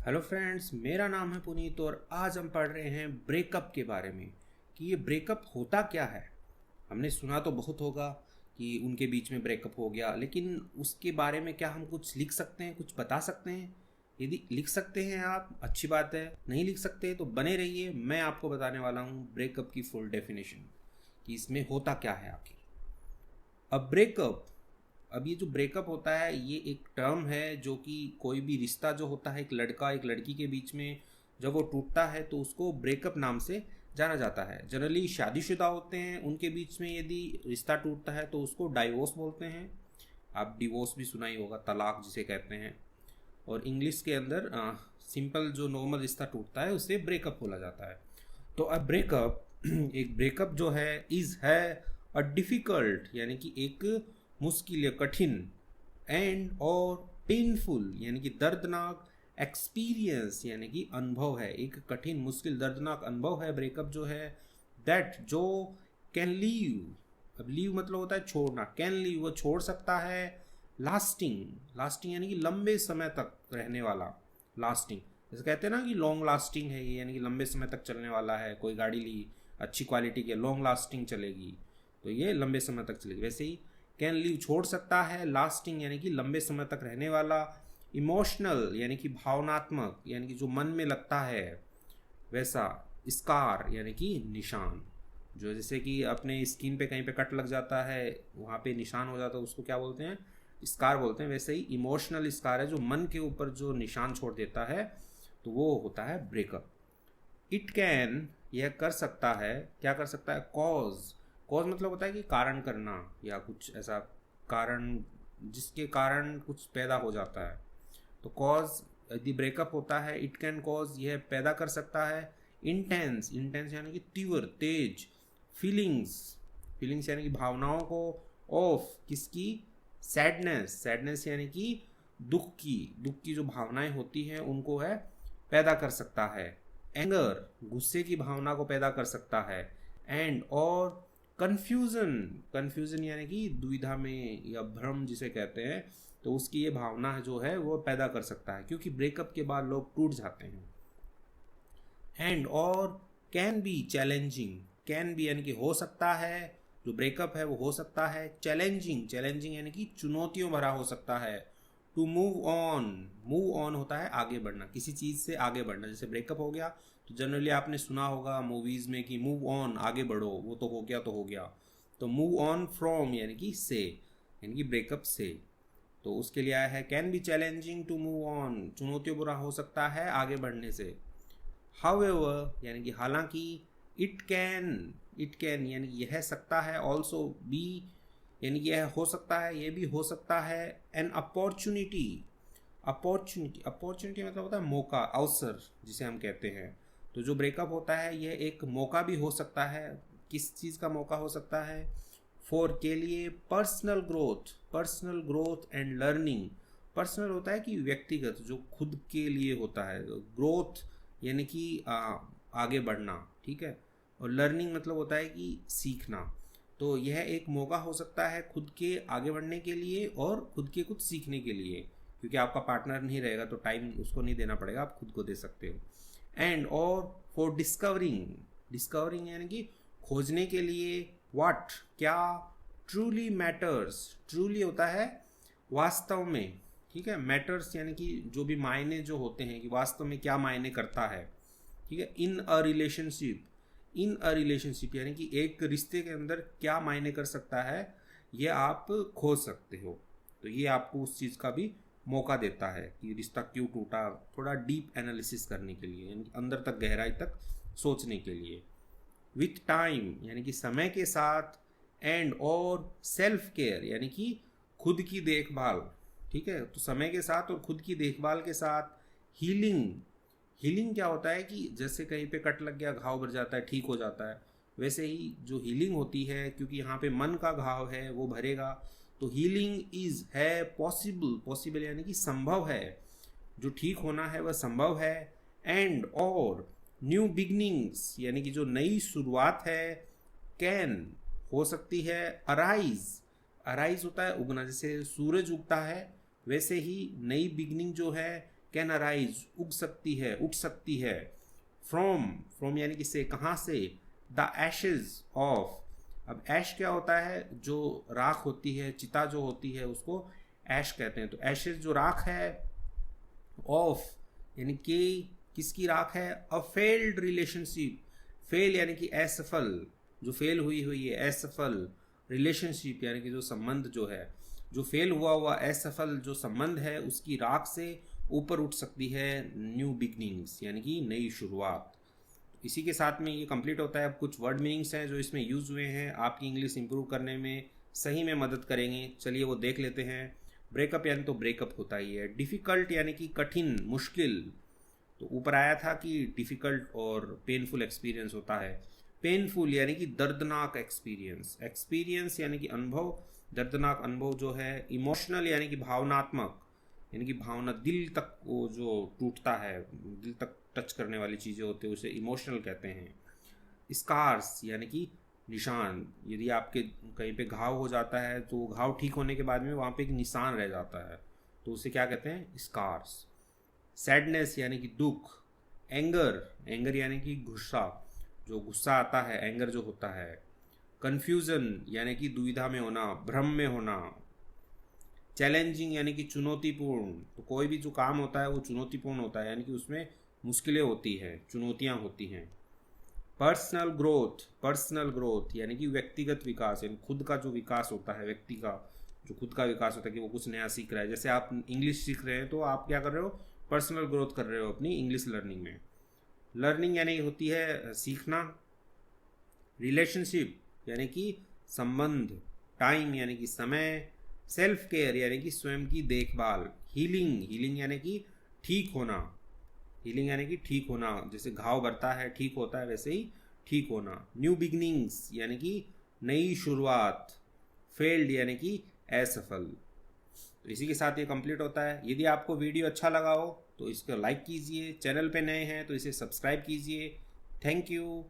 Hello friends, मेरा नाम है पुनीत और आज हम पढ़ रहे हैं ब्रेकअप के बारे में कि ये ब्रेकअप होता क्या है। हमने सुना तो बहुत होगा कि उनके बीच में ब्रेकअप हो गया, लेकिन उसके बारे में क्या हम कुछ लिख सकते हैं, कुछ बता सकते हैं? यदि लिख सकते हैं आप, अच्छी बात है। नहीं लिख सकते तो बने रहिए, मैं आपको बताने वाला हूँ ब्रेकअप की फुल डेफिनेशन कि इसमें होता क्या है आखिर। अब ब्रेकअप, अब ये जो ब्रेकअप होता है ये एक टर्म है जो कि कोई भी रिश्ता जो होता है एक लड़का एक लड़की के बीच में जब वो टूटता है तो उसको ब्रेकअप नाम से जाना जाता है। जनरली शादीशुदा होते हैं उनके बीच में यदि रिश्ता टूटता है तो उसको डाइवोर्स बोलते हैं। आप डिवोर्स भी सुना ही होगा, तलाक जिसे कहते हैं। और इंग्लिश के अंदर सिंपल जो नॉर्मल रिश्ता टूटता है उसे ब्रेकअप बोला जाता है। तो अब ब्रेकअप एक ब्रेकअप जो है इज है अ डिफ़िकल्ट यानी कि एक मुश्किल या कठिन एंड और पेनफुल यानी कि दर्दनाक एक्सपीरियंस यानी कि अनुभव है। एक कठिन मुश्किल दर्दनाक अनुभव है ब्रेकअप जो है, दैट जो कैन लीव। अब लीव मतलब होता है छोड़ना, कैन लीव वो छोड़ सकता है। लास्टिंग, लास्टिंग यानी कि लंबे समय तक रहने वाला। लास्टिंग जैसे कहते हैं ना कि लॉन्ग लास्टिंग है ये, यानी कि लंबे समय तक चलने वाला है। कोई गाड़ी ली अच्छी क्वालिटी की, लॉन्ग लास्टिंग चलेगी तो ये लंबे समय तक चलेगी। वैसे ही कैन लीव छोड़ सकता है, लास्टिंग यानी कि लंबे समय तक रहने वाला, इमोशनल यानी कि भावनात्मक यानी कि जो मन में लगता है वैसा, स्कार यानी कि निशान, जो जैसे कि अपने स्किन पे कहीं पे कट लग जाता है वहाँ पे निशान हो जाता है उसको क्या बोलते हैं, स्कार बोलते हैं। वैसे ही इमोशनल स्कार है जो मन के ऊपर जो निशान छोड़ देता है तो वो होता है ब्रेकअप। इट कैन, यह कर सकता है, क्या कर सकता है, कॉज। कॉज मतलब होता है कि कारण करना या कुछ ऐसा कारण जिसके कारण कुछ पैदा हो जाता है। तो कॉज यदि ब्रेकअप होता है, इट कैन कॉज यह पैदा कर सकता है। इंटेंस, इंटेंस यानी कि तीव्र तेज। फीलिंग्स, फीलिंग्स यानी कि भावनाओं को। ऑफ किसकी, सैडनेस, सैडनेस यानी कि दुख की, दुख की जो भावनाएं होती हैं उनको है पैदा कर सकता है। एंगर, गुस्से की भावना को पैदा कर सकता है। एंड और कन्फ्यूजन, कन्फ्यूजन यानी कि दुविधा में या भ्रम जिसे कहते हैं, तो उसकी ये भावना जो है वो पैदा कर सकता है क्योंकि ब्रेकअप के बाद लोग टूट जाते हैं। एंड और can be challenging, can be यानी कि हो सकता है, जो ब्रेकअप है वो हो सकता है चैलेंजिंग, चैलेंजिंग यानी कि चुनौतियों भरा हो सकता है। To move on, move on होता है आगे बढ़ना, किसी चीज़ से आगे बढ़ना। जैसे ब्रेकअप हो गया तो जनरली आपने सुना होगा मूवीज़ में कि मूव ऑन, आगे बढ़ो, वो तो हो गया तो हो गया। तो मूव ऑन फ्रॉम यानी कि से, यानी कि ब्रेकअप से। तो उसके लिए आया है can be challenging to move on, चुनौतियों भरा हो सकता है आगे बढ़ने से। हाउएवर यानी कि हालांकि। इट कैन, इट कैन यानी यह सकता है। ऑल्सो बी यानी कि यह हो सकता है, यह भी हो सकता है। एन अपॉर्चुनिटी, अपॉर्चुनिटी, अपॉर्चुनिटी मतलब होता है मौका, अवसर जिसे हम कहते हैं। तो जो ब्रेकअप होता है यह एक मौका भी हो सकता है। किस चीज़ का मौका हो सकता है, फॉर के लिए, personal growth, personal growth and learning. Personal होता है कि व्यक्तिगत, जो खुद के लिए होता है। ग्रोथ यानी कि आगे बढ़ना, ठीक है। और लर्निंग मतलब होता है कि सीखना। तो यह एक मौका हो सकता है खुद के आगे बढ़ने के लिए और खुद के कुछ सीखने के लिए, क्योंकि आपका पार्टनर नहीं रहेगा तो टाइम उसको नहीं देना पड़ेगा, आप खुद को दे सकते हो। एंड और फॉर डिस्कवरिंग, डिस्कवरिंग यानी कि खोजने के लिए। व्हाट क्या, ट्रूली मैटर्स, ट्रूली होता है वास्तव में, ठीक है। मैटर्स यानी कि जो भी मायने जो होते हैं कि वास्तव में क्या मायने करता है, ठीक है। इन a relationship, in a relationship यानी कि एक रिश्ते के अंदर क्या मायने कर सकता है ये आप खोज सकते हो। तो ये आपको उस चीज़ का भी मौका देता है कि रिश्ता क्यों टूटा, थोड़ा डीप एनालिसिस करने के लिए, यानी कि अंदर तक गहराई तक सोचने के लिए। विथ टाइम यानी कि समय के साथ। एंड और सेल्फ केयर यानी कि खुद की देखभाल, ठीक है। तो समय के साथ और खुद की देखभाल के साथ। हीलिंग, हीलिंग क्या होता है कि जैसे कहीं पे कट लग गया, घाव भर जाता है, ठीक हो जाता है, वैसे ही जो हीलिंग होती है, क्योंकि यहाँ पे मन का घाव है वो भरेगा। तो हीलिंग इज है पॉसिबल, पॉसिबल यानी कि संभव है, जो ठीक होना है वह संभव है। एंड और न्यू बिगनिंग्स यानी कि जो नई शुरुआत है, कैन हो सकती है। अराइज, अराइज होता है उगना, जैसे सूरज उगता है वैसे ही नई बिगनिंग जो है कैन अराइज, उग सकती है, उठ सकती है। फ्रॉम यानी कि से, कहाँ से, द एशेज ऑफ। अब ऐश क्या होता है, जो राख होती है, चिता जो होती है उसको ऐश कहते हैं। तो ऐशेज जो राख है, ऑफ यानी कि किसकी राख है, अ फेल्ड रिलेशनशिप। फेल यानी कि असफल, जो फेल हुई हुई है, असफल रिलेशनशिप यानी कि जो संबंध जो है, जो फेल हुआ हुआ असफल जो संबंध है, उसकी राख से ऊपर उठ सकती है न्यू बिगनिंग्स यानी कि नई शुरुआत। इसी के साथ में ये कंप्लीट होता है। अब कुछ वर्ड मीनिंग्स हैं जो इसमें यूज़ हुए हैं, आपकी इंग्लिश इंप्रूव करने में सही में मदद करेंगे। चलिए वो देख लेते हैं। ब्रेकअप यानी तो ब्रेकअप होता ही है। डिफ़िकल्ट यानी कि कठिन, मुश्किल। तो ऊपर आया था कि डिफ़िकल्ट और पेनफुल एक्सपीरियंस होता है। पेनफुल यानी कि दर्दनाक एक्सपीरियंस, एक्सपीरियंस यानी कि अनुभव, दर्दनाक अनुभव जो है। इमोशनल यानी कि भावनात्मक, यानी कि भावना, दिल तक वो जो टूटता है, दिल तक टच करने वाली चीज़ें होती है, उसे इमोशनल कहते हैं। स्कार्स यानी कि निशान, यदि आपके कहीं पे घाव हो जाता है तो घाव ठीक होने के बाद में वहाँ पे एक निशान रह जाता है, तो उसे क्या कहते हैं, स्कार्स। सैडनेस यानी कि दुख। एंगर यानी कि गुस्सा, जो गुस्सा आता है, एंगर जो होता है। कन्फ्यूज़न यानी कि दुविधा में होना, भ्रम में होना। चैलेंजिंग यानी कि चुनौतीपूर्ण, तो कोई भी जो काम होता है वो चुनौतीपूर्ण होता है, यानी कि उसमें मुश्किलें होती हैं, चुनौतियाँ होती हैं। पर्सनल ग्रोथ यानी कि व्यक्तिगत विकास, यानी खुद का जो विकास होता है, व्यक्ति का जो खुद का विकास होता है कि वो कुछ नया सीख रहा है। जैसे आप इंग्लिश सीख रहे हैं तो आप क्या कर रहे हो, पर्सनल ग्रोथ कर रहे हो अपनी इंग्लिश लर्निंग में। लर्निंग यानी होती है सीखना। रिलेशनशिप यानी कि संबंध। टाइम यानी कि समय। सेल्फ केयर यानी कि स्वयं की देखभाल। हीलिंग यानी कि ठीक होना। हीलिंग यानी कि ठीक होना, जैसे घाव भरता है ठीक होता है वैसे ही ठीक होना। न्यू बिगनिंग्स यानी कि नई शुरुआत। फेल्ड यानी कि असफल। तो इसी के साथ ये कंप्लीट होता है। यदि आपको वीडियो अच्छा लगा हो तो इसको लाइक कीजिए, चैनल पे नए हैं तो इसे सब्सक्राइब कीजिए। Thank you.